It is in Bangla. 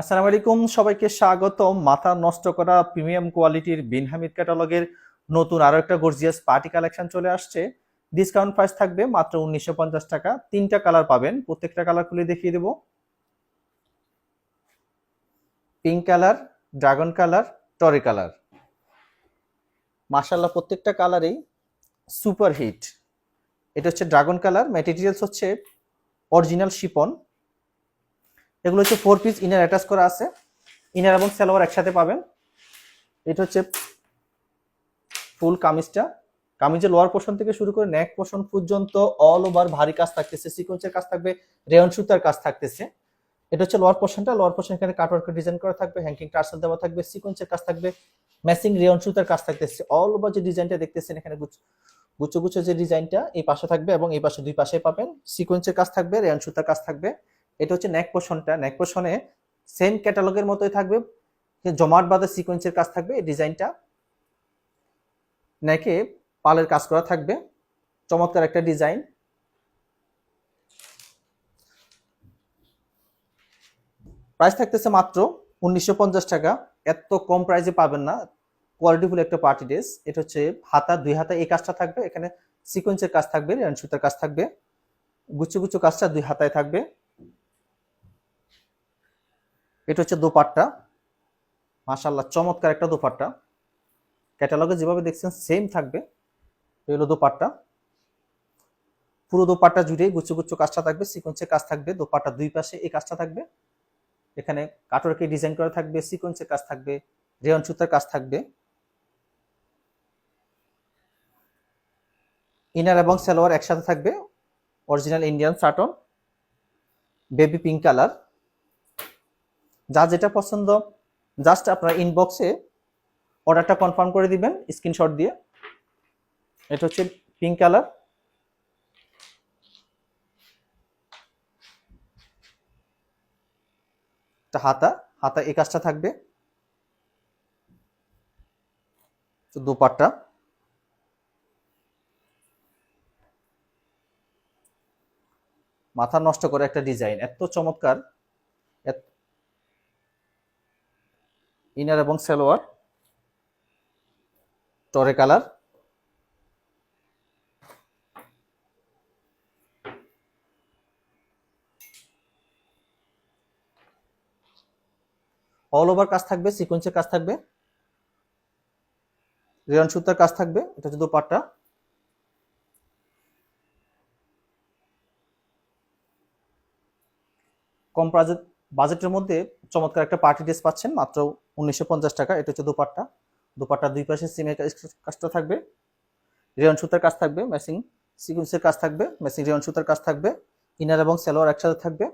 আসসালামু আলাইকুম, সবাইকে স্বাগতম। মাথা নষ্ট করা প্রিমিয়াম কোয়ালিটির বিন হামিদ ক্যাটালগের নতুন আরো একটা গর্জিয়াস পার্টি কালেকশন চলে আসছে। ডিসকাউন্ট প্রাইস থাকবে মাত্র 1950 টাকা। তিনটা কালার পাবেন, প্রত্যেকটা কালার খুলে দেখিয়ে দেবো। পিঙ্ক কালার, ড্রাগন কালার, টরি কালার। মাশাআল্লাহ, প্রত্যেকটা কালারেই সুপার হিট। এটা হচ্ছে ড্রাগন কালার, ম্যাটেরিয়ালস হচ্ছে অরিজিনাল শিপন। এগুলো হচ্ছে 4 পিস ইনার অ্যাটাচ করা আছে, ইনার এবং সালোয়ার একসাথে পাবেন। এটা হচ্ছে ফুল কামিজটা। কামিজের লোয়ার পোর্শন থেকে শুরু করে নেক পোর্শন পর্যন্ত অল ওভার ভারী কাজ থাকতেছে, সিকোয়েন্সের কাজ থাকবে, রেয়ন সুতার কাজ থাকতেছে। এটা হচ্ছে লোয়ার পোর্শনটা। লোয়ার পোর্শন এখানে কাটওয়ার্কের ডিজাইন করা থাকবে, হ্যাঙ্কিং টার্সেল দেওয়া থাকবে, সিকোয়েন্সের কাজ থাকবে, ম্যাচিং রেয়ন সুতার কাজ থাকতেছে। অল ওভার যে ডিজাইনটা দেখতেছেন এখানে গুচ্ছ গুচ্ছ যে ডিজাইনটা এই পাশে থাকবে এবং এই পাশে দুই পাশে পাবেন। সিকোয়েন্সের কাজ থাকবে, রেয়ন সুতার কাজ থাকবে। এটা হচ্ছে নেক পোর্শনটা। নেক পোর্শনে সেম ক্যাটালগের মতোই থাকবে, জমাট বাঁধা সিকোয়েন্সের কাজ থাকবে। এই ডিজাইনটা নেকে পালের কাজ করা থাকবে, চমৎকার একটা ডিজাইন। প্রাইস থাকতেছে মাত্র 1950 টাকা। এত কম প্রাইসে পাবেন না, কোয়ালিটিফুল একটা পার্টি ড্রেস। এটা হচ্ছে হাতা, দুই হাতা এই কাজটা থাকবে, এখানে সিকোয়েন্সের কাজ থাকবে, রেয়ন সুতার কাজ থাকবে, গুচ্ছ গুচ্ছ কাজটা দুই হাতায় থাকবে। এটা হচ্ছে দোপাট্টা। মাশাআল্লাহ, চমৎকার একটা দোপাট্টা, ক্যাটালগে যেভাবে দেখছেন সেম থাকবে। এটা হলো দোপাট্টা। পুরো দোপাট্টা জুড়ে গুচ্ছ গুচ্ছ কাজটা থাকবে, সিকোয়েন্সের কাজ থাকবে, দোপাট্টা দুই পাশে এই কাজটা থাকবে। এখানে কাটওয়ার্কে ডিজাইন করা থাকবে, সিকোয়েন্সের কাজ থাকবে, রেয়ন সুতার কাজ থাকবে। ইনার এবং সালোয়ার একসাথে থাকবে, original Indian certain, baby pink colour. যা যেটা পছন্দ জাস্ট আপনার ইনবক্সে অর্ডারটা কনফার্ম করে দিবেন স্ক্রিনশট দিয়ে। এটা হচ্ছে পিঙ্ক কালার। হাতা, হাতা এই কাজটা থাকবে। দোপাট্টা, মাথা নষ্ট করে একটা ডিজাইন, এত চমৎকার। ইনার এবং সালোয়ার টরে কালার। অল ওভার কাজ থাকবে, সিকোয়েন্সের কাজ থাকবে, রেয়ন সুতার কাজ থাকবে। এটা হচ্ছে দোপাট্টা। কম বাজেটের মধ্যে চমৎকার একটা পার্টি ড্রেস পাচ্ছেন মাত্র 1950 টাকা। এটা হচ্ছে দোপাট্টা। দোপাট্টা দুই পাশে সিমের কাজটা থাকবে, রেয়ন সুতার কাজ থাকবে, ম্যাচিং সিকোয়েন্সের কাজ থাকবে, ম্যাচিং রেয়ন সুতার কাজ থাকবে। ইনার এবং সালোয়ার একসাথে থাকবে।